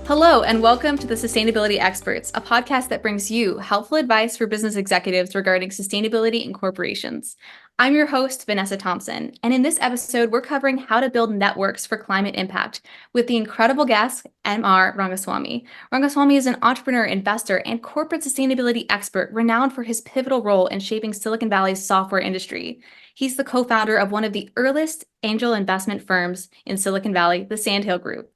Hello, and welcome to the Sustainability Experts, a podcast that brings you helpful advice for business executives regarding sustainability in corporations. I'm your host, Vanessa Thompson, and in this episode, we're covering how to build networks for climate impact with the incredible guest, M.R. Rangaswami. Rangaswami is an entrepreneur, investor, and corporate sustainability expert renowned for his pivotal role in shaping Silicon Valley's software industry. He's the co-founder of one of the earliest angel investment firms in Silicon Valley, the Sandhill Group.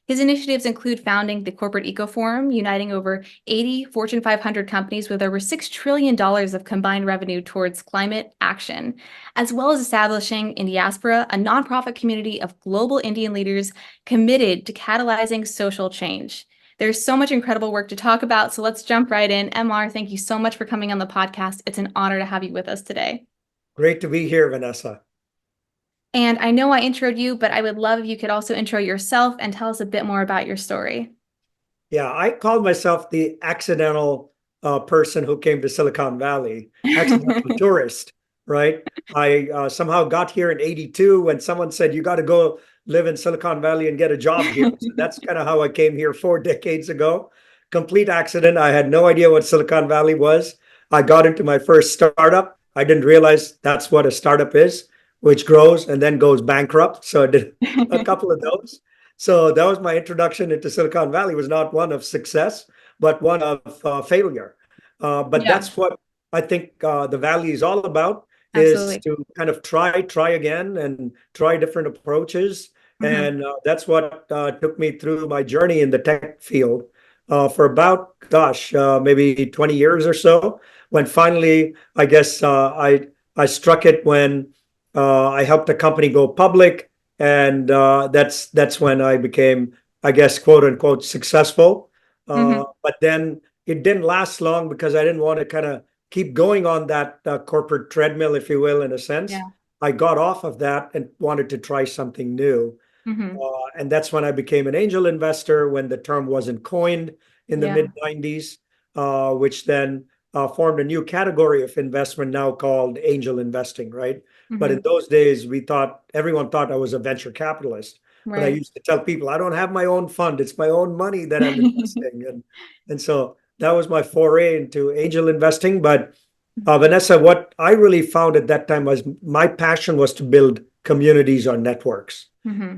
His initiatives include founding the Corporate Eco Forum, uniting over 80 Fortune 500 companies with over $6 trillion of combined revenue towards climate action, as well as establishing Indiaspora, a nonprofit community of global Indian leaders committed to catalyzing social change. There's so much incredible work to talk about, so let's jump right in. MR, thank you so much for coming on the podcast. It's an honor to have you with us today. Great to be here, Vanessa. And I know I introed you, but I would love if you could also intro yourself and tell us a bit more about your story. Yeah, I call myself the accidental person who came to Silicon Valley, accidental tourist, right? I somehow got here in '82 when someone said, you got to go live in Silicon Valley and get a job here. So that's kind of how I came here 4 decades ago. Complete accident. I had no idea what Silicon Valley was. I got into my first startup. I didn't realize that's what a startup is, which grows and then goes bankrupt. So I did a couple of those. So that was my introduction into Silicon Valley. Was not one of success, but one of failure. But Yeah, that's what I think the Valley is all about, is absolutely. to kind of try again and try different approaches. Mm-hmm. And that's what took me through my journey in the tech field for about, maybe 20 years or so, when finally, I guess I struck it when I helped a company go public, and that's when I became, I guess, quote unquote, successful. Mm-hmm. But then it didn't last long because I didn't want to kind of keep going on that corporate treadmill, if you will, in a sense. Yeah. I got off of that and wanted to try something new. Mm-hmm. And that's when I became an angel investor, when the term wasn't coined in the Yeah. mid 90s, which then formed a new category of investment now called angel investing, right? But Mm-hmm. in those days, everyone thought I was a venture capitalist. But I Right. used to tell people, I don't have my own fund. It's my own money that I'm investing. And so that was my foray into angel investing. But Vanessa, what I really found at that time was my passion was to build communities or networks. Mm-hmm.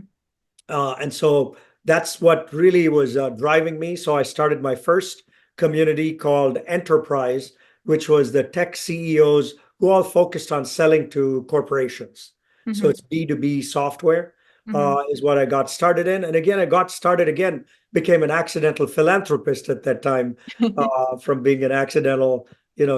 And so that's what really was driving me. So I started my first community called Enterprise, which was the tech CEOs who all focused on selling to corporations. So Mm-hmm. it's B2B software Mm-hmm. is what I got started in. And again, I got started again, became an accidental philanthropist at that time from being an accidental,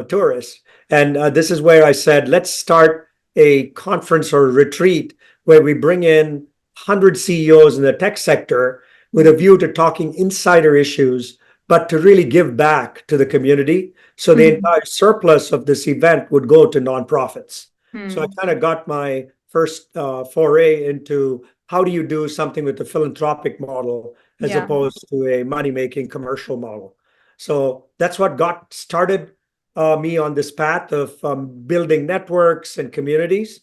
tourist. And this is where I said, let's start a conference or retreat where we bring in 100 CEOs in the tech sector with a view to talking insider issues, but to really give back to the community. So the Mm-hmm. entire surplus of this event would go to nonprofits. So I Mm. kind of got my first foray into how do you do something with the philanthropic model as Yeah. opposed to a money-making commercial model. So that's what got started me on this path of building networks and communities.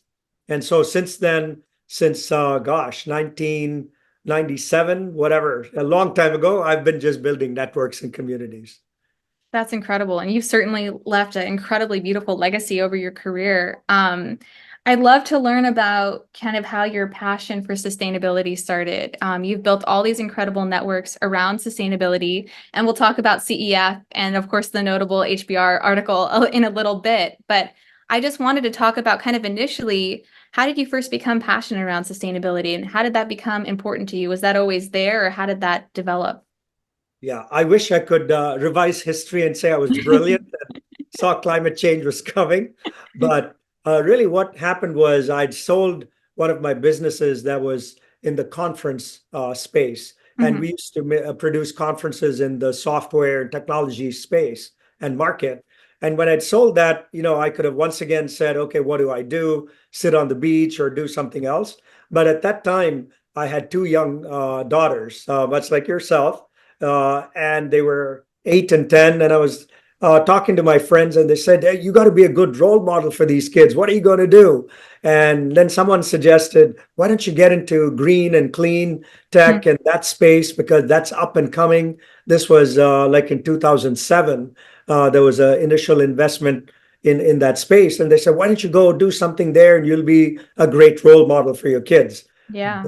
And so since then, since 1997, whatever, a long time ago, I've been just building networks and communities. That's incredible. And you've certainly left an incredibly beautiful legacy over your career. I'd love to learn about kind of how your passion for sustainability started. You've built all these incredible networks around sustainability, and we'll talk about CEF and, of course, the notable HBR article in a little bit. But I just wanted to talk about kind of initially, how did you first become passionate around sustainability, and how did that become important to you? Was that always there, or how did that develop? Yeah, I wish I could revise history and say I was brilliant and saw climate change was coming. But really, what happened was I'd sold one of my businesses that was in the conference space. And Hmm. we used to produce conferences in the software and technology space and market. And when I'd sold that, I could have once again said, okay, what do I do? Sit on the beach or do something else. But at that time, I had two young daughters, much like yourself, and they were 8 and 10. And I was talking to my friends, and they said, "Hey, you got to be a good role model for these kids. What are you going to do?" And then someone suggested, "Why don't you get into green and clean tech and that space because that's up and coming?" This was like in 2007. There was an initial investment in that space, and they said, "Why don't you go do something there, and you'll be a great role model for your kids." Yeah.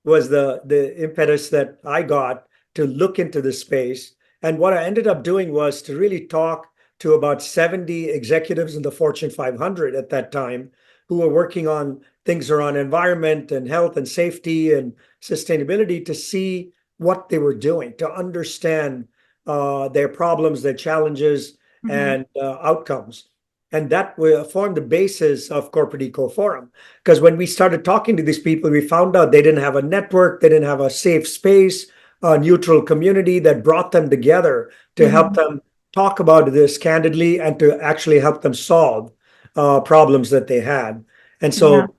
Was the impetus that I got to look into this space. And what I ended up doing was to really talk to about 70 executives in the Fortune 500 at that time who were working on things around environment and health and safety and sustainability to see what they were doing, to understand their problems, their challenges, Hmm. and outcomes. And that will form the basis of Corporate Eco Forum. Because when we started talking to these people, we found out they didn't have a network, they didn't have a safe space, a neutral community that brought them together to help Hmm. them talk about this candidly and to actually help them solve problems that they had. And Yeah. so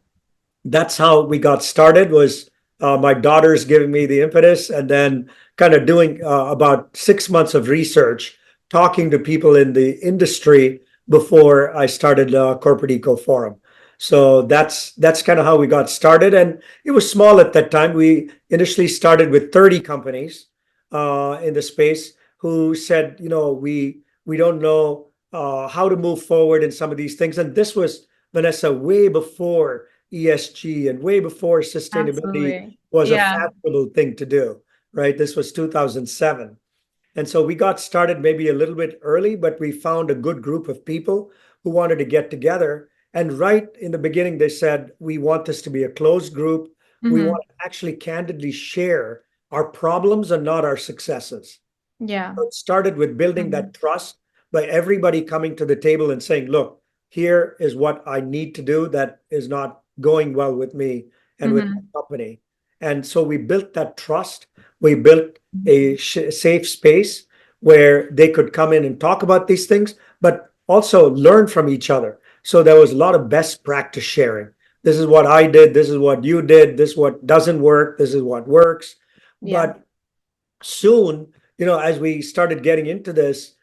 that's how we got started was my daughters giving me the impetus and then kind of doing about 6 months of research, talking to people in the industry before I started Corporate Eco Forum. So that's kind of how we got started. And it was small at that time. We initially started with 30 companies in the space who said, we don't know how to move forward in some of these things. And this was, Vanessa, way before ESG and way before sustainability Absolutely. was a Yeah. fashionable thing to do, right? This was 2007. And so we got started maybe a little bit early, but we found a good group of people who wanted to get together. And right in the beginning, they said, we want this to be a closed group. We Hmm. want to actually candidly share our problems and not our successes. Yeah. So it started with building Hmm. that trust by everybody coming to the table and saying, look, here is what I need to do that is not going well with me and with Hmm. my company. And so we built that trust. We built a safe space where they could come in and talk about these things, but also learn from each other. So there was a lot of best practice sharing. This is what I did. This is what you did. This is what doesn't work. This is what works. Yeah. But soon, as we started getting into this,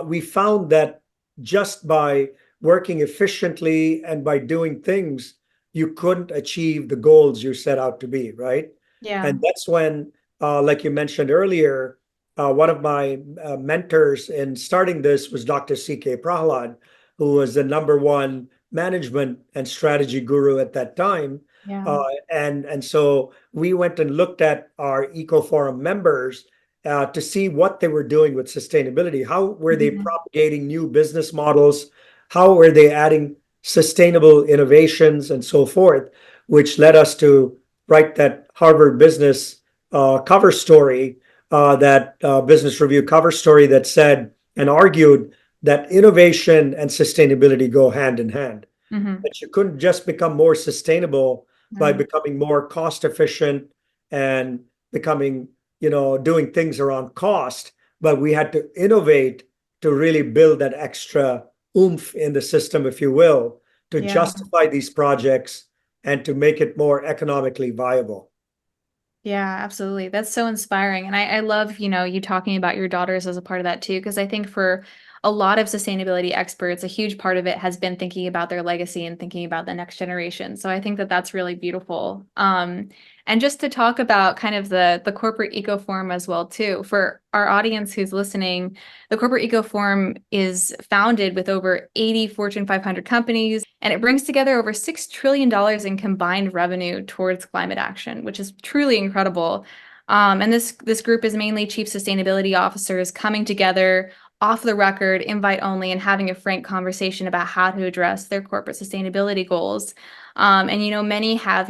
we found that just by working efficiently and by doing things, you couldn't achieve the goals you set out to be, right? Yeah. And that's when, like you mentioned earlier, one of my mentors in starting this was Dr. C.K. Prahalad, who was the number one management and strategy guru at that time. Yeah. Uh, and so we went and looked at our EcoForum members to see what they were doing with sustainability. How were they Hmm. propagating new business models? How were they adding sustainable innovations and so forth, which led us to write that Harvard Business cover story, that Business Review cover story that said and argued that innovation and sustainability go hand in hand. Hmm. That you couldn't just become more sustainable by No. becoming more cost efficient and becoming, doing things around cost, but we had to innovate to really build that extra oomph in the system, if you will, to Yeah. justify these projects and to make it more economically viable. Yeah, absolutely. That's so inspiring. And I love, you talking about your daughters as a part of that too, because I think for a lot of sustainability experts, a huge part of it has been thinking about their legacy and thinking about the next generation. So I think that that's really beautiful. And just to talk about kind of the corporate eco forum as well too, for our audience who's listening, the corporate eco forum is founded with over 80 Fortune 500 companies, and it brings together over $6 trillion in combined revenue towards climate action, which is truly incredible. And this group is mainly chief sustainability officers coming together off the record, invite only, and having a frank conversation about how to address their corporate sustainability goals. And many have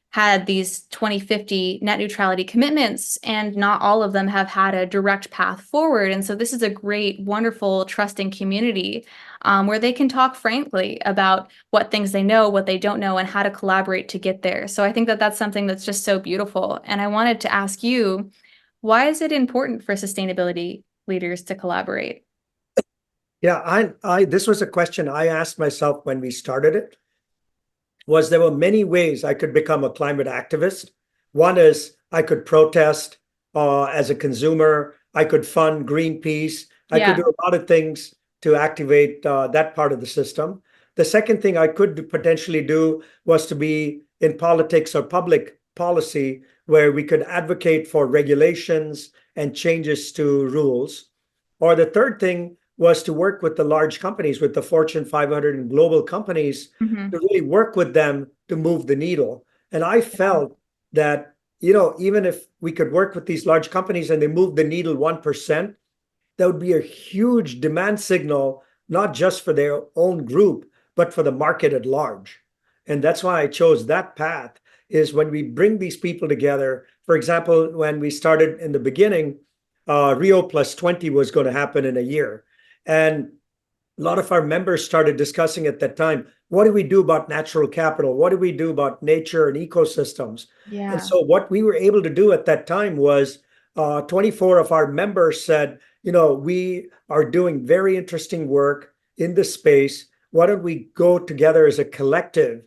had these 2050 net neutrality commitments, and not all of them have had a direct path forward. And so this is a great, wonderful, trusting community where they can talk frankly about what things they know, what they don't know, and how to collaborate to get there. So I think that that's something that's just so beautiful. And I wanted to ask you, why is it important for sustainability leaders to collaborate? Yeah, this was a question I asked myself when we started it. Was there were many ways I could become a climate activist. One is I could protest as a consumer. I could fund Greenpeace. I could Yeah. do a lot of things to activate that part of the system. The second thing I could potentially do was to be in politics or public policy where we could advocate for regulations and changes to rules. Or the third thing was to work with the large companies, with the Fortune 500 and global companies, Hmm. to really work with them to move the needle. And I Yeah. felt that, even if we could work with these large companies and they move the needle 1%, that would be a huge demand signal, not just for their own group, but for the market at large. And that's why I chose that path, is when we bring these people together. For example, when we started in the beginning, Rio plus 20 was going to happen in a year. And a lot of our members started discussing at that time, what do we do about natural capital? What do we do about nature and ecosystems? And Yeah. so what we were able to do at that time was 24 of our members said, we are doing very interesting work in this space. Why don't we go together as a collective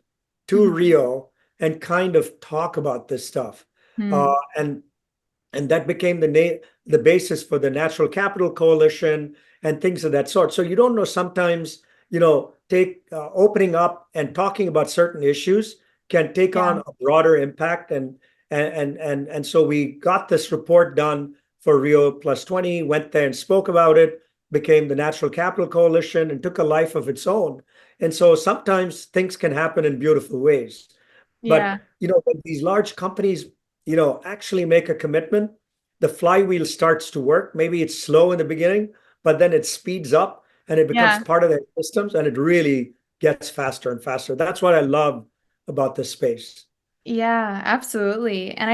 to Hmm. Rio and kind of talk about this stuff? Uh, Hmm. and and that became the basis for the Natural Capital Coalition and things of that sort. So you don't know, sometimes, take opening up and talking about certain issues can take Yeah. on a broader impact. And so we got this report done for Rio Plus 20, went there and spoke about it, became the Natural Capital Coalition, and took a life of its own. And so sometimes things can happen in beautiful ways. But Yeah. when these large companies actually make a commitment, the flywheel starts to work. Maybe it's slow in the beginning, but then it speeds up and it becomes Yeah. part of their systems, and it really gets faster and faster. That's what I love about this space. Yeah, absolutely. And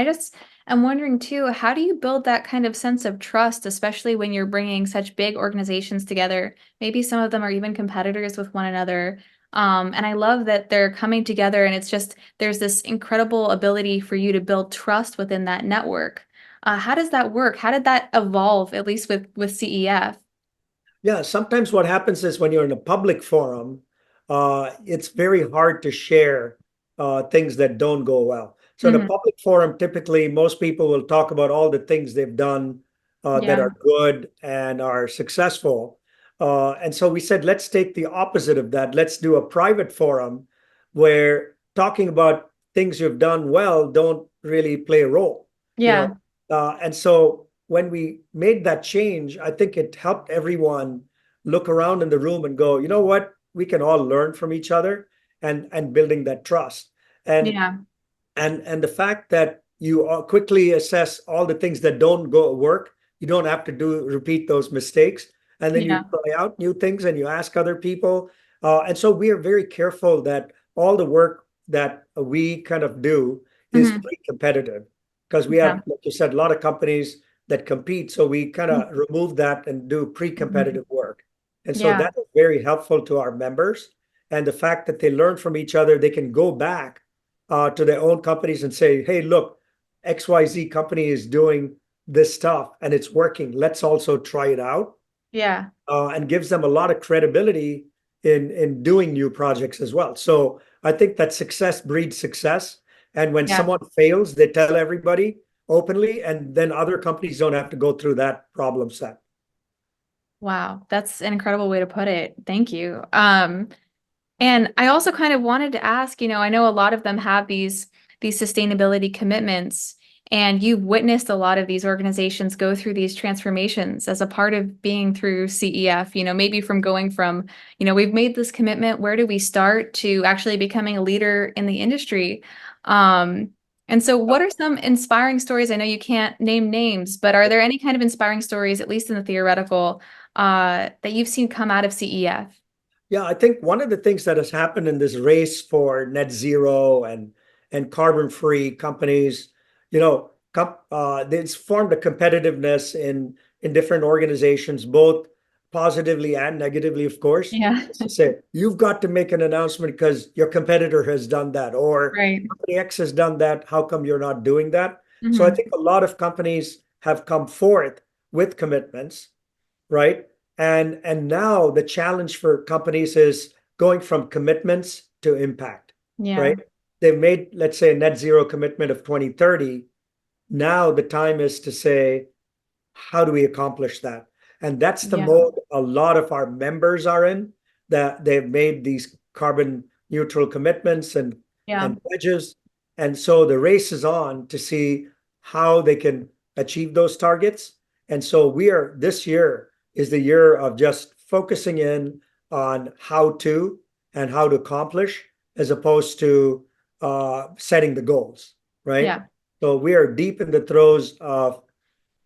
I'm wondering too, how do you build that kind of sense of trust, especially when you're bringing such big organizations together? Maybe some of them are even competitors with one another. And I love that they're coming together and it's just, there's this incredible ability for you to build trust within that network. How does that work? How did that evolve, at least with CEF? Yeah, sometimes what happens is when you're in a public forum, it's very hard to share things that don't go well. So in a Hmm. public forum, typically most people will talk about all the things they've done that Yeah. are good and are successful. And so we said, let's take the opposite of that. Let's do a private forum where talking about things you've done well don't really play a role, you know. Yeah. And so when we made that change, I think it helped everyone look around in the room and go, you know what, we can all learn from each other, and building that trust. And Yeah. and the fact that you quickly assess all the things that don't go work, you don't have to repeat those mistakes, and then you Yeah. try out new things and you ask other people. And so we are very careful that all the work that we kind of do is Hmm. pre-competitive, because we Yeah. have, like you said, a lot of companies that compete. So we kind of remove that and do Mhm. pre-competitive work. And so Yeah. that is very helpful to our members. And the fact that they learn from each other, they can go back to their own companies and say, hey, look, XYZ company is doing this stuff and it's working. Let's also try it out. Yeah. And gives them a lot of credibility in doing new projects as well. So I think that success breeds success. And when Yeah. someone fails, they tell everybody openly, and then other companies don't have to go through that problem set. Wow, that's an incredible way to put it. Thank you. And I also kind of wanted to ask, I know a lot of them have these sustainability commitments, and you've witnessed a lot of these organizations go through these transformations as a part of being through CEF, maybe from going from, we've made this commitment, where do we start, to actually becoming a leader in the industry. Um, and so what are some inspiring stories? I know you can't name names, but are there any kind of inspiring stories, at least in the theoretical, that you've seen come out of CEF? Yeah, I think one of the things that has happened in this race for net zero and carbon free companies, it's formed a competitiveness in different organizations, both positively and negatively, of course. Yeah. To say, you've got to make an announcement because your competitor has done that, or Right. company X has done that. How come you're not doing that? So I Hmm. think a lot of companies have come forth with commitments, right? And now the challenge for companies is going from commitments to impact, Yeah. right? They've made, let's say, a net zero commitment of 2030. Now the time is to say, how do we accomplish that? And that's the Yeah. mode a lot of our members are in, that they've made these carbon neutral commitments Yeah. and pledges. And so the race is on to see how they can achieve those targets. And so this year is the year of just focusing in on how to and how to accomplish as opposed to setting the goals, right? Yeah. So we are deep in the throes of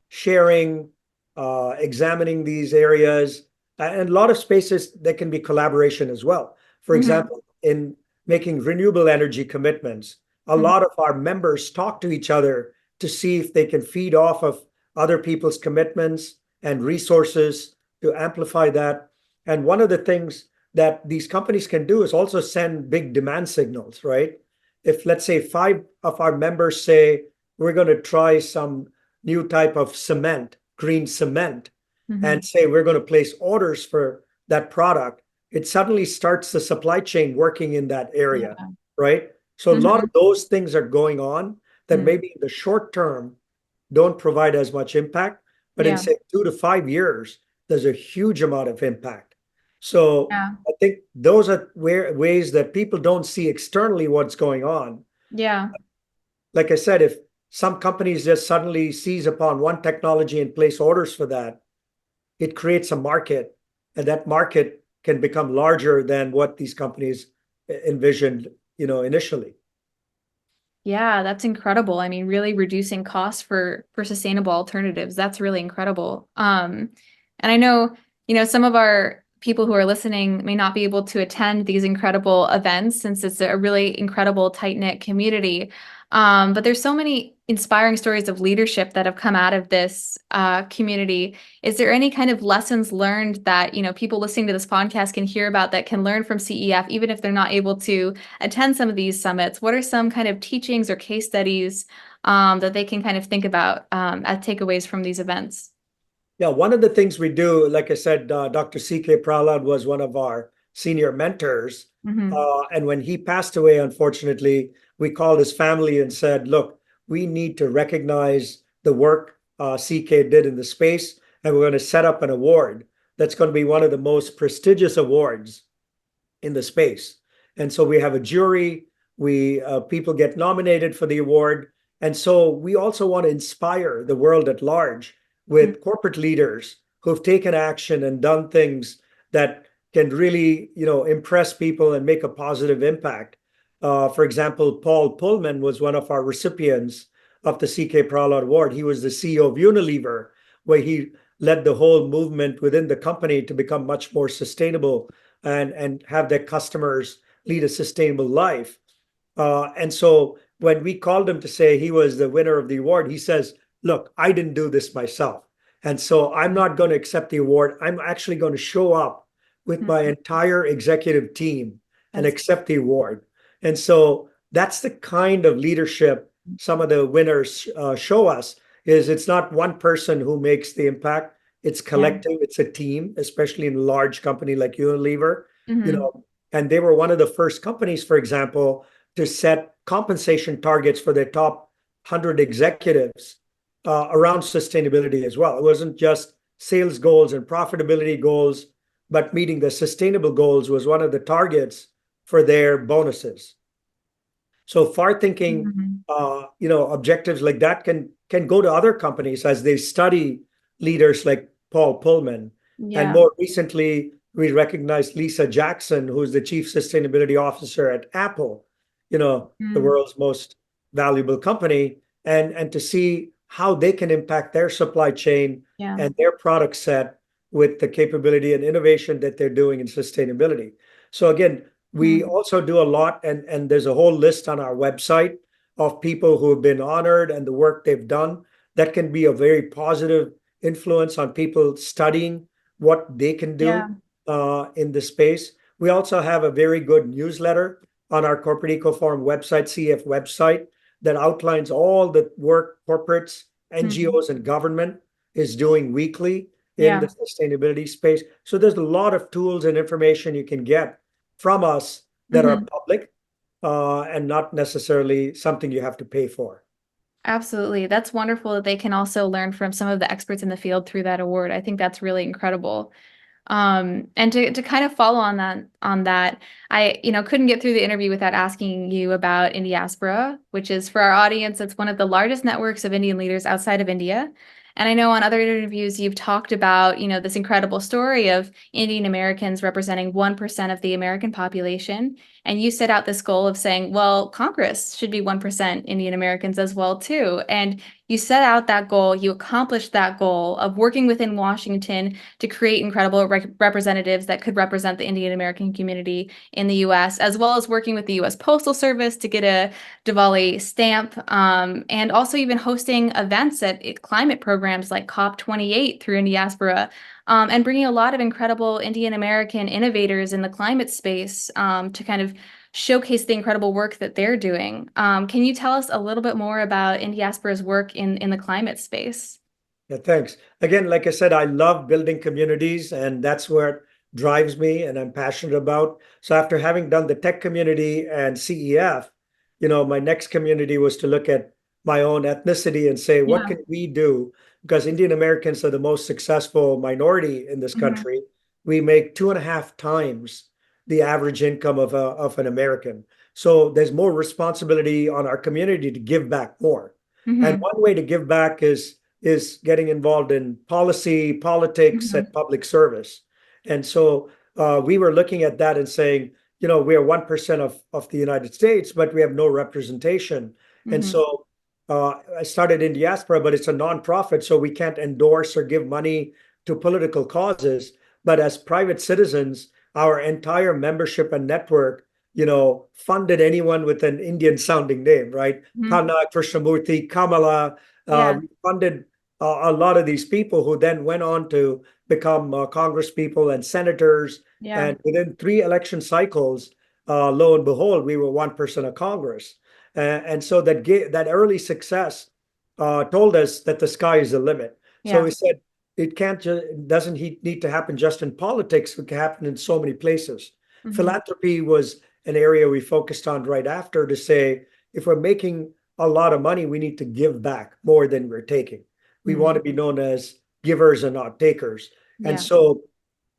sharing, examining these areas, and a lot of spaces that can be collaboration as well. For Hmm. example, in making renewable energy commitments, a Hmm. lot of our members talk to each other to see if they can feed off of other people's commitments and resources to amplify that. And one of the things that these companies can do is also send big demand signals, right? If, let's say, 5 of our members say, we're going to try some new type of cement, green cement, and Hmm. say we're going to place orders for that product, it suddenly starts the supply chain working in that area, Yeah. right? So a lot Hmm. of those things are going on that maybe in the short term don't provide as much impact, but in Yeah. say 2 to 5 years, there's a huge amount of impact. So Yeah. I think those are ways that people don't see externally what's going on. Yeah. Like I said, if some companies just suddenly seize upon one technology and place orders for that, it creates a market, and that market can become larger than what these companies envisioned, initially. Yeah, that's incredible. I mean, really reducing costs for sustainable alternatives. That's really incredible. And I know, some of our people who are listening may not be able to attend these incredible events since it's a really incredible tight-knit community. But there's so many inspiring stories of leadership that have come out of this community. Is there any kind of lessons learned that, people listening to this podcast can hear about that can learn from CEF, even if they're not able to attend some of these summits? What are some kind of teachings or case studies that they can kind of think about as takeaways from these events? Yeah, one of the things we do, like I said, Dr. C.K. Prahlad was one of our senior mentors. Hmm. And when he passed away, unfortunately, we called his family and said, look, we need to recognize the work CK did in the space, and we're going to set up an award that's going to be one of the most prestigious awards in the space. And so we have a jury, we people get nominated for the award. And so we also want to inspire the world at large with corporate leaders who've taken action and done things that can really, impress people and make a positive impact. For example, Paul Pullman was one of our recipients of the CK Prahlad Award. He was the CEO of Unilever, where he led the whole movement within the company to become much more sustainable and have their customers lead a sustainable life. And so when we called him to say he was the winner of the award, he says, look, I didn't do this myself. And so I'm not going to accept the award. I'm actually going to show up with my entire executive team and That's accept the award. And so that's the kind of leadership some of the winners show us is it's not one person who makes the impact. It's yeah. collective, it's a team, especially in a large company like Unilever, you Hmm. know, and they were one of the first companies, for example, to set compensation targets for their top 100 executives around sustainability as well. It wasn't just sales goals and profitability goals, but meeting the sustainable goals was one of the targets for their bonuses. So far thinking, Hmm. objectives like that can go to other companies as they study leaders like Paul Pullman. And Yeah. more recently, we recognized Lisa Jackson, who's the chief sustainability officer at Apple, the Mm. world's most valuable company, and to see how they can impact their supply chain Yeah. and their product set with the capability and innovation that they're doing in sustainability. So again, we Mm. also do a lot, and there's a whole list on our website of people who have been honored and the work they've done. That can be a very positive influence on people studying what they can Yeah. do in the space. We also have a very good newsletter on our Corporate Eco Forum website, CF website, that outlines all the work corporates, Mhm. NGOs, and government is doing weekly in the Yeah. sustainability space. So there's a lot of tools and information you can get from us that are Hmm. public and not necessarily something you have to pay for. Absolutely. That's wonderful that they can also learn from some of the experts in the field through that award. I think that's really incredible. And to kind of follow on that, I, couldn't get through the interview without asking you about Indiaspora, which is for our audience, it's one of the largest networks of Indian leaders outside of India. And I know on other interviews you've talked about, this incredible story of Indian Americans representing 1% of the American population. And you set out this goal of saying, well, Congress should be 1% Indian Americans as well, too. And you set out that goal, you accomplished that goal of working within Washington to create incredible representatives that could represent the Indian American community in the US, as well as working with the US Postal Service to get a Diwali stamp, and also even hosting events at climate programs like COP28 through Indiaspora, and bringing a lot of incredible Indian American innovators in the climate space, to kind of showcase the incredible work that they're doing. Can you tell us a little bit more about Indiaspora's work in the climate space? Yeah, thanks. Again, like I said, I love building communities, and that's what drives me and I'm passionate about. So after having done the tech community and CEF, my next community was to look at my own ethnicity and say, what Yeah. can we do? Because Indian Americans are the most successful minority in this Hmm. country. We make 2.5 times the average income of an American. So there's more responsibility on our community to give back more. And Hmm. one way to give back is getting involved in policy, politics, Hmm. and public service. And so we were looking at that and saying, we are 1% of the United States, but we have no representation. And Hmm. so I started Indiaspora, but it's a nonprofit, so we can't endorse or give money to political causes. But as private citizens, our entire membership and network, funded anyone with an Indian sounding name, right? Hmm. Kanna, Krishnamurti, Kamala. Yeah. We funded a lot of these people who then went on to become Congress people and senators. Yeah. And within 3 election cycles, lo and behold, we were 1% of Congress. And so that early success told us that the sky is the limit. So Yeah. we said it can't just doesn't need to happen just in politics. It can happen in so many places. Hmm. Philanthropy was an area we focused on right after to say if we're making a lot of money, we need to give back more than we're taking. We want Hmm. to be known as givers and not takers. And Yeah. so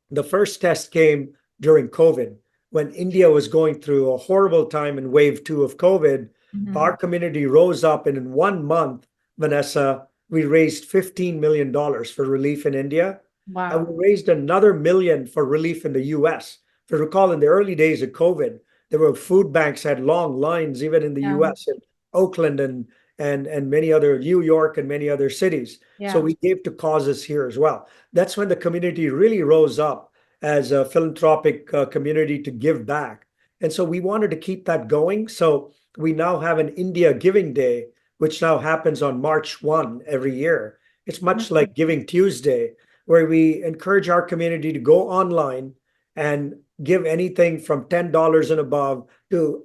the first test came during COVID when India was going through a horrible time in wave 2 of COVID. Hmm. Our community rose up, and in 1 month, Vanessa, we raised $15 million for relief in India. And Wow. we raised another million for relief in the US. If you recall, in the early days of COVID, there were food banks had long lines, even in the Yeah. US, in Oakland and many other New York and many other cities. So Yeah. we gave to causes here as well. That's when the community really rose up as a philanthropic community to give back. And so we wanted to keep that going. So we now have an India Giving Day, which now happens on March 1 every year. It's much Mhm. like Giving Tuesday, where we encourage our community to go online and give anything from $10 and above to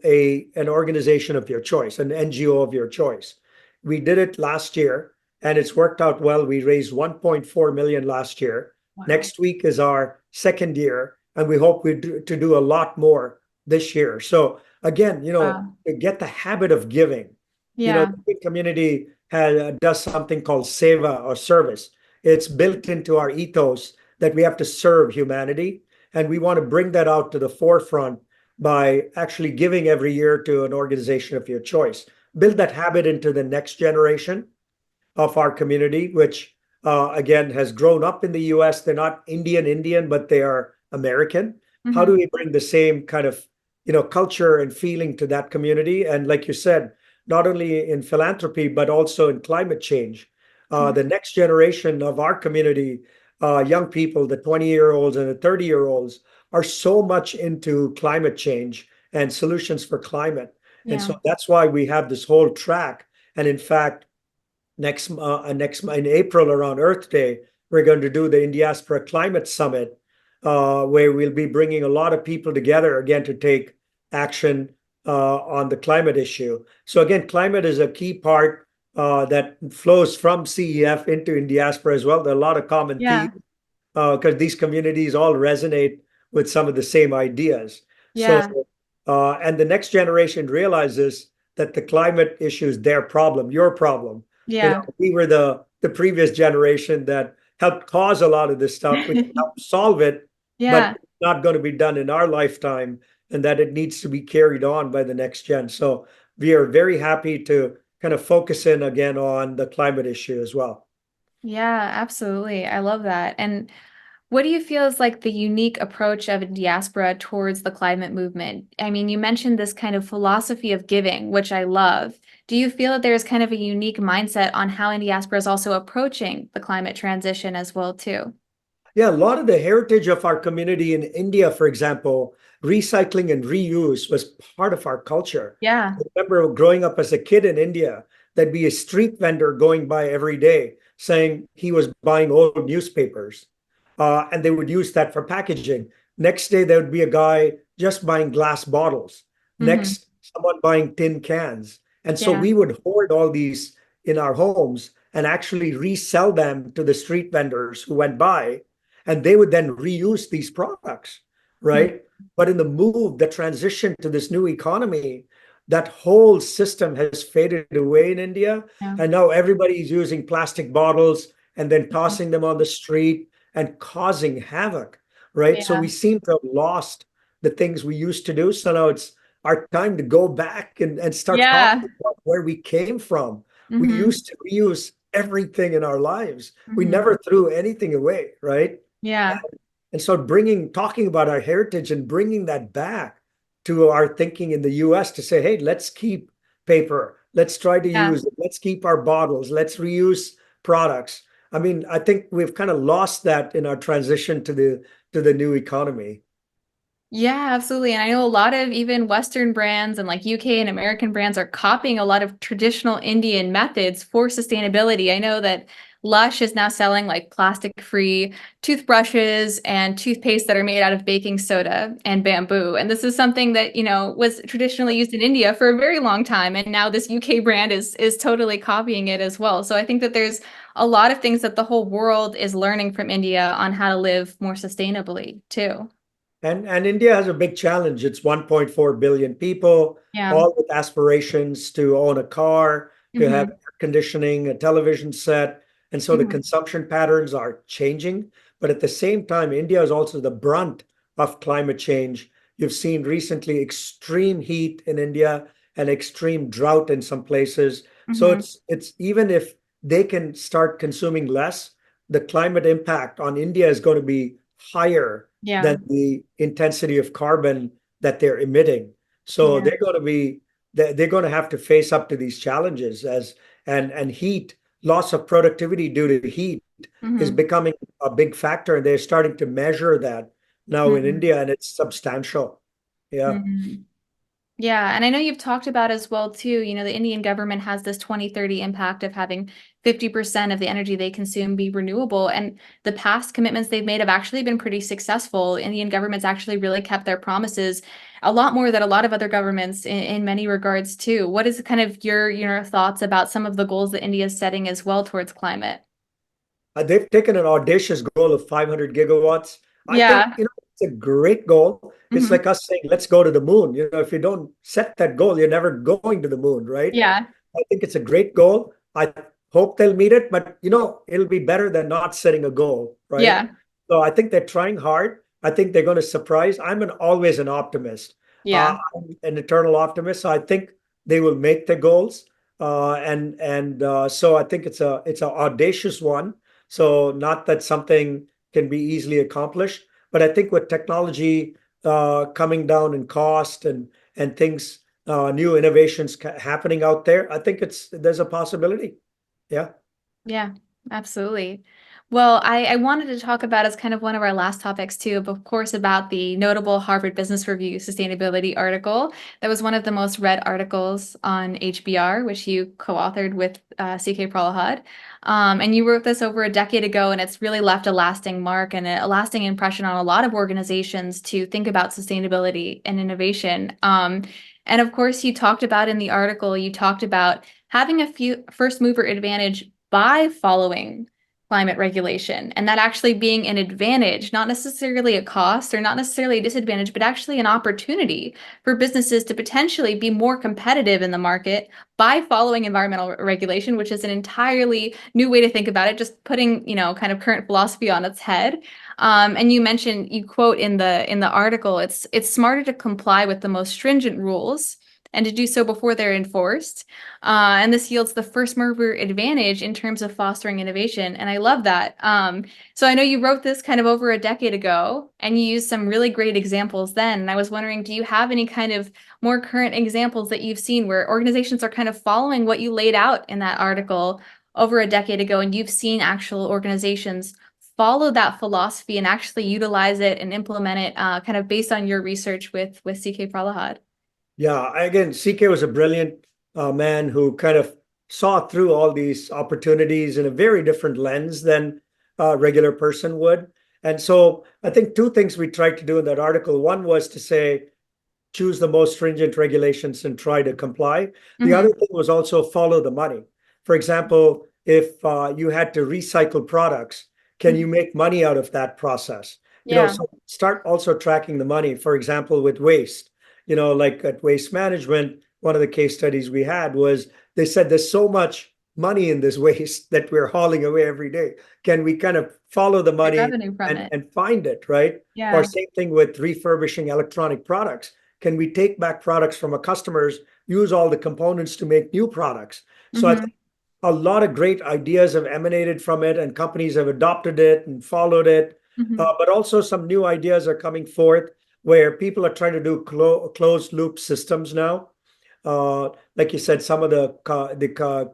an organization of your choice, an NGO of your choice. We did it last year and it's worked out well. We raised 1.4 million last year. Wow. Next week is our second year, and we hope to do a lot more this year. So again, Wow. to get the habit of giving, Yeah. the community does something called seva or service. It's built into our ethos that we have to serve humanity, and we want to bring that out to the forefront by actually giving every year to an organization of your choice. Build that habit into the next generation of our community, which again has grown up in the US. They're not Indian, but they are American. How do Hmm. we bring the same kind of culture and feeling to that community? And like you said, not only in philanthropy but also in climate change. The next generation of our community, young people, the 20-year-olds and the 30-year-olds, are so much into climate change and solutions for climate. And Yeah. so that's why we have this whole track. And in fact, next in April around Earth Day, we're going to do the Indiaspora Climate Summit, where we'll be bringing a lot of people together again to take action on the climate issue. So again, climate is a key part that flows from CEF into Indiaspora as well. There are a lot of common Yeah. themes because these communities all resonate with some of the same ideas. So, Yeah. and the next generation realizes that the climate issue is their problem, your problem. Yeah. We were the previous generation that helped cause a lot of this stuff. We can help solve it, but Yeah. it's not going to be done in our lifetime, and that it needs to be carried on by the next gen. So we are very happy to kind of focus in again on the climate issue as well. Yeah, absolutely. I love that. And what do you feel is like the unique approach of Indiaspora towards the climate movement? I mean, you mentioned this kind of philosophy of giving, which I love. Do you feel that there's kind of a unique mindset on how Indiaspora is also approaching the climate transition as well, too? Yeah, a lot of the heritage of our community in India, for example, recycling and reuse was part of our culture. Yeah. I remember growing up as a kid in India, there'd be a street vendor going by every day saying he was buying old newspapers, and they would use that for packaging. Next day, there would be a guy just buying glass bottles. Hmm. Next, someone buying tin cans. And so Yeah. we would hoard all these in our homes and actually resell them to the street vendors who went by, and they would then reuse these products, Mm. right? But in the move, the transition to this new economy, that whole system has faded away in India. Yeah. And now everybody's using plastic bottles and then tossing them on the street and causing havoc, right? So Yeah. we seem to have lost the things we used to do. So now it's our time to go back and start Yeah. talking about where we came from. We Hmm. used to reuse everything in our lives. We Hmm. never threw anything away, right? Yeah. And so talking about our heritage and bringing that back to our thinking in the US to say, hey, let's keep paper. Let's try to Yeah. use it. Let's keep our bottles. Let's reuse products. I mean, I think we've kind of lost that in our transition to the new economy. Yeah, absolutely. And I know a lot of even Western brands and like UK and American brands are copying a lot of traditional Indian methods for sustainability. I know that Lush is now selling like plastic-free toothbrushes and toothpaste that are made out of baking soda and bamboo. And this is something that, was traditionally used in India for a very long time. And now this UK brand is totally copying it as well. So I think that there's a lot of things that the whole world is learning from India on how to live more sustainably too. And India has a big challenge. It's 1.4 billion people, Yeah. all with aspirations to own a car, to have Hmm. air conditioning, a television set. And so the Hmm. consumption patterns are changing. But at the same time, India is also the brunt of climate change. You've seen recently extreme heat in India and extreme drought in some places. So Hmm. it's even if they can start consuming less, the climate impact on India is going to be higher Yeah. than the intensity of carbon that they're emitting. So Yeah. they're going to have to face up to these challenges as and heat loss of productivity due to heat is Hmm. becoming a big factor, and they're starting to measure that now in Hmm. India, and it's substantial. Yeah. Hmm. Yeah, and I know you've talked about as well too, the Indian government has this 2030 impact of having 50% of the energy they consume be renewable. And the past commitments they've made have actually been pretty successful. Indian government's actually really kept their promises a lot more than a lot of other governments in many regards too. What is kind of your thoughts about some of the goals that India is setting as well towards climate? They've taken an audacious goal of 500 gigawatts. I think, Yeah. it's a great goal. It's Hmm. like us saying, let's go to the moon. If you don't set that goal, you're never going to the moon, right? Yeah. I think it's a great goal. I hope they'll meet it, but it'll be better than not setting a goal, right? Yeah. So I think they're trying hard. I think they're going to surprise. Always an optimist. Yeah. I'm an eternal optimist. So I think they will make their goals. And so I think it's a audacious one. So not that something can be easily accomplished, but I think with technology coming down in cost and things new innovations happening out there, I think there's a possibility. Yeah. Yeah, absolutely. Well, I wanted to talk about as kind of one of our last topics too, of course, about the notable Harvard Business Review sustainability article. That was one of the most read articles on HBR, which you co-authored with CK Pralahad. And you wrote this over a decade ago, and it's really left a lasting mark and a lasting impression on a lot of organizations to think about sustainability and innovation. And of course, you talked about in the article, you talked about having a few first mover advantage by following climate regulation, and that actually being an advantage, not necessarily a cost or not necessarily a disadvantage, but actually an opportunity for businesses to potentially be more competitive in the market by following environmental regulation, which is an entirely new way to think about it, just putting, kind of current philosophy on its head. And you mentioned, you quote in the article, it's smarter to comply with the most stringent rules and to do so before they're enforced. And this yields the first mover advantage in terms of fostering innovation. And I love that. So I know you wrote this kind of over a decade ago, and you used some really great examples then. And I was wondering, do you have any kind of more current examples that you've seen where organizations are kind of following what you laid out in that article over a decade ago, and you've seen actual organizations follow that philosophy and actually utilize it and implement it kind of based on your research with CK Prahalad? Yeah, again, CK was a brilliant man who kind of saw through all these opportunities in a very different lens than a regular person would. And so I think two things we tried to do in that article. One was to say, choose the most stringent regulations and try to comply. The other Hmm. thing was also follow the money. For example, if you had to recycle products, can you make money out of that process? Yeah. So start also tracking the money. For example, with waste, like at Waste Management, one of the case studies we had was they said there's so much money in this waste that we're hauling away every day. Can we kind of follow the Get money revenue from it. and find it, right? Or Yeah. same thing with refurbishing electronic products. Can we take back products from our customers, use all the components to make new products? So I Hmm. think a lot of great ideas have emanated from it, and companies have adopted it and followed it. Hmm. But also some new ideas are coming forth where people are trying to do closed loop systems now. Like you said, some of the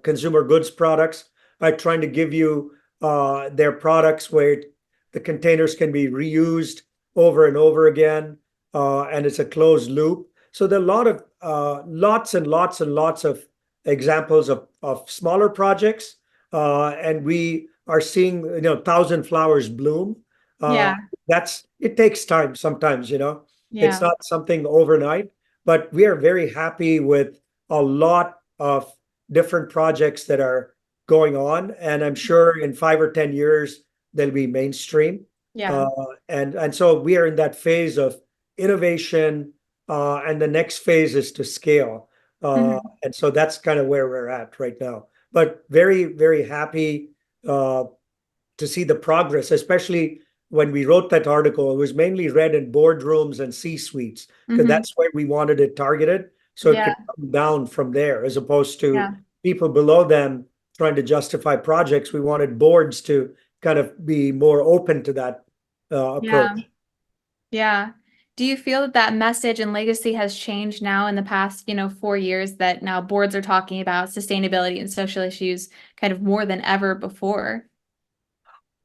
consumer goods products are trying to give you their products where the containers can be reused over and over again, and it's a closed loop. So there are a lot of lots and lots and lots of examples of smaller projects, and we are seeing thousand flowers bloom. Uh, Yeah. that's it takes time sometimes. It's Yeah. not something overnight, but we are very happy with a lot of different projects that are going on, and I'm sure in 5 or 10 years they'll be mainstream. Yeah. Uh, and so we are in that phase of innovation, and the next phase is to scale. Hmm. And so that's kind of where we're at right now. But very, very happy uh, to see the progress, especially when we wrote that article. It was mainly read in boardrooms and C-suites because Hmm. that's where we wanted it targeted. So it Yeah. could come down from there as opposed Yeah. to people below them trying to justify projects. We wanted boards to kind of be more open to that Yeah. approach. Yeah. Do you feel that that message and legacy has changed now in the past, 4 years, that now boards are talking about sustainability and social issues kind of more than ever before?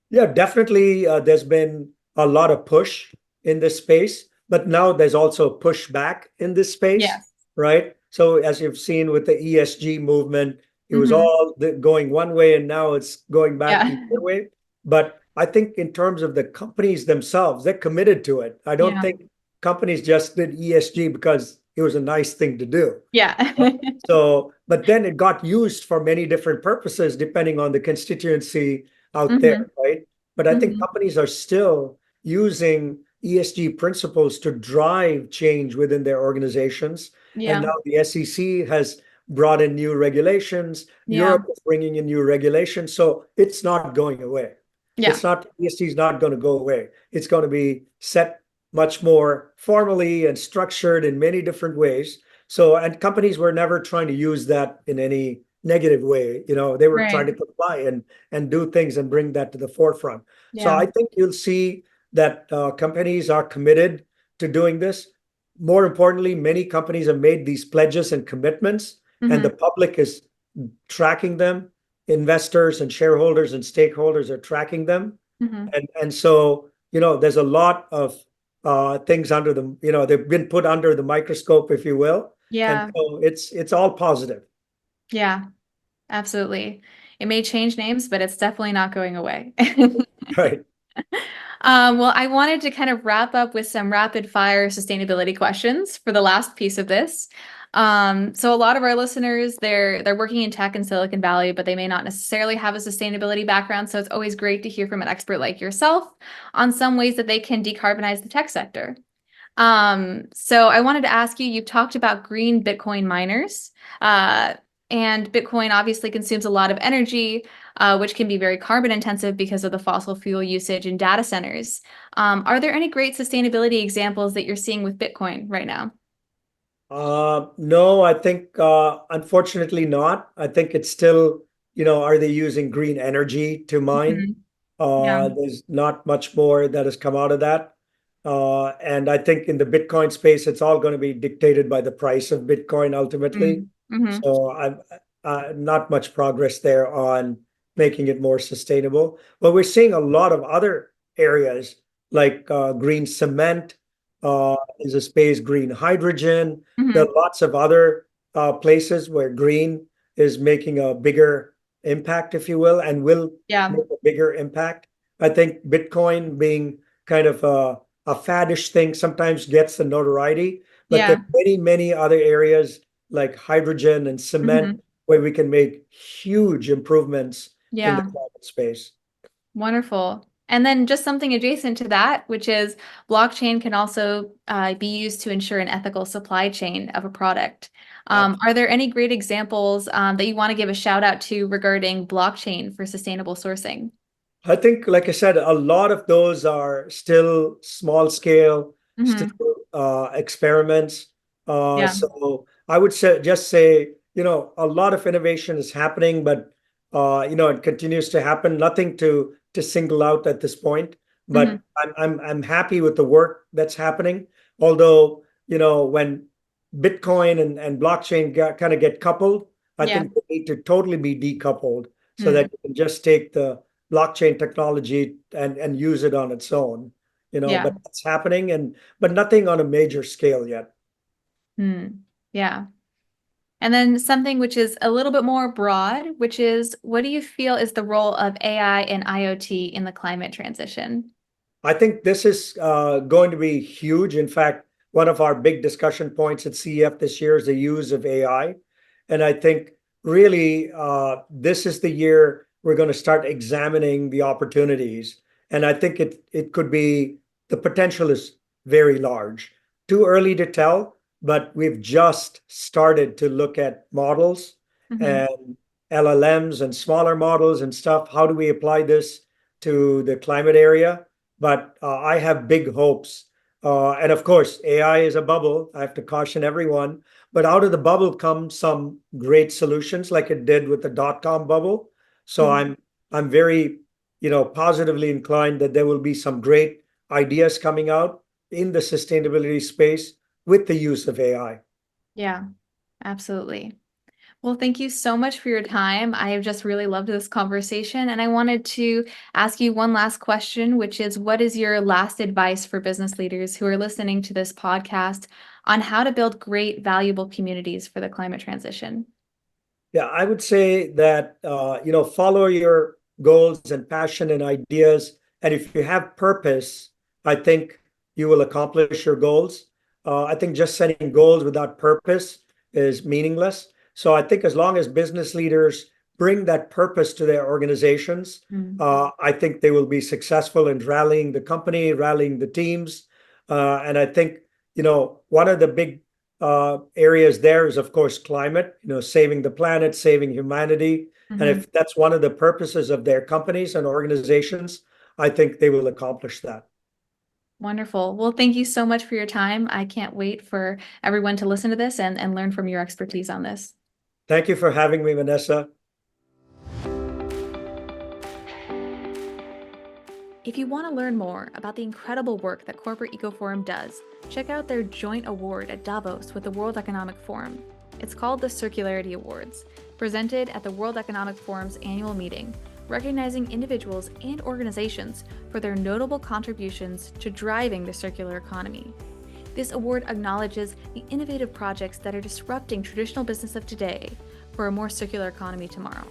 Yeah, definitely. There's been a lot of push in this space, but now there's also pushback in this space, Yes. right? So as you've seen with the ESG movement, it was Hmm. all going one way, and now it's going back the Yeah. other way. But I think in terms of the companies themselves, they're committed to it. I don't Yeah. think companies just did ESG because it was a nice thing to do. Yeah. So, but then it got used for many different purposes depending on the constituency out there, Hmm. right? But I think Hmm. companies are still using ESG principles to drive change within their organizations. And Yeah. now the SEC has brought in new regulations. Yeah. Europe is bringing in new regulations. So it's not going away. Yeah. It's not, ESG is not going to go away. It's going to be set much more formally and structured in many different ways. So, and companies were never trying to use that in any negative way. They were trying to Right. comply and do things and bring that to the forefront. So Yeah. I think you'll see that companies are committed to doing this. More importantly, many companies have made these pledges and commitments, and the Hmm. public is tracking them. Investors and shareholders and stakeholders are tracking them. Hmm. And so, there's a lot of things under the, they've been put under the microscope, if you will. And Yeah. so it's all positive. Yeah. Absolutely. It may change names, but it's definitely not going away. Right. Well, I wanted to kind of wrap up with some rapid fire sustainability questions for the last piece of this. So a lot of our listeners, they're working in tech in Silicon Valley, but they may not necessarily have a sustainability background. So it's always great to hear from an expert like yourself on some ways that they can decarbonize the tech sector. So I wanted to ask you, you've talked about green Bitcoin miners, uh, and Bitcoin obviously consumes a lot of energy, which can be very carbon intensive because of the fossil fuel usage in data centers. Are there any great sustainability examples that you're seeing with Bitcoin right now? No, I think unfortunately not. I think it's still, are they using green energy to mine? Mhm. Yeah. There's not much more that has come out of that. And I think in the Bitcoin space, it's all going to be dictated by the price of Bitcoin ultimately. Mm-hmm. So I'm not much progress there on making it more sustainable. But we're seeing a lot of other areas like green cement, is a space, green hydrogen. There Hmm. are lots of other places where green is making a bigger impact, if you will, and will Yeah. make a bigger impact. I think Bitcoin being kind of a faddish thing sometimes gets the notoriety, but there Yeah. are many, many other areas like hydrogen and cement Hmm. where we can make huge improvements in the Yeah. climate space. Wonderful. And then just something adjacent to that, which is blockchain can also be used to ensure an ethical supply chain of a product. Are there any great examples that you want to give a shout out to regarding blockchain for sustainable sourcing? I think, like I said, a lot of those are still small scale, still Hmm. experiments. Yeah. So I would say just say, a lot of innovation is happening, but it continues to happen. Nothing to single out at this point. Hmm. But I'm happy with the work that's happening. Although, when Bitcoin and blockchain kind of get coupled, I Yeah. think they need to totally be decoupled so Hmm. that you can just take the blockchain technology and use it on its own, Yeah. but that's happening but nothing on a major scale yet. Hmm. Yeah. And then something which is a little bit more broad, which is what do you feel is the role of AI and IoT in the climate transition? I think this is going to be huge. In fact, one of our big discussion points at CEF this year is the use of AI. And I think really this is the year we're going to start examining the opportunities. And I think it could be the potential is very large. Too early to tell, but we've just started to look at models Hmm. and LLMs and smaller models and stuff. How do we apply this to the climate area? But I have big hopes. And of course, AI is a bubble. I have to caution everyone. But out of the bubble come some great solutions, like it did with the dot-com bubble. So I'm very, positively inclined that there will be some great ideas coming out in the sustainability space with the use of AI. Yeah, absolutely. Well, thank you so much for your time. I have just really loved this conversation. And I wanted to ask you one last question, which is what is your last advice for business leaders who are listening to this podcast on how to build great, valuable communities for the climate transition? Yeah, I would say that follow your goals and passion and ideas, and if you have purpose, I think you will accomplish your goals. I think just setting goals without purpose is meaningless. So I think as long as business leaders bring that purpose to their organizations, Mm. I think they will be successful in rallying the company, rallying the teams, and I think one of the big areas there is, of course, climate, saving the planet, saving humanity. And Hmm. if that's one of the purposes of their companies and organizations, I think they will accomplish that. Wonderful. Well, thank you so much for your time. I can't wait for everyone to listen to this and learn from your expertise on this. Thank you for having me, Vanessa. If you want to learn more about the incredible work that Corporate Eco Forum does, check out their joint award at Davos with the World Economic Forum. It's called the Circularity Awards, presented at the World Economic Forum's annual meeting, recognizing individuals and organizations for their notable contributions to driving the circular economy. This award acknowledges the innovative projects that are disrupting traditional business of today for a more circular economy tomorrow.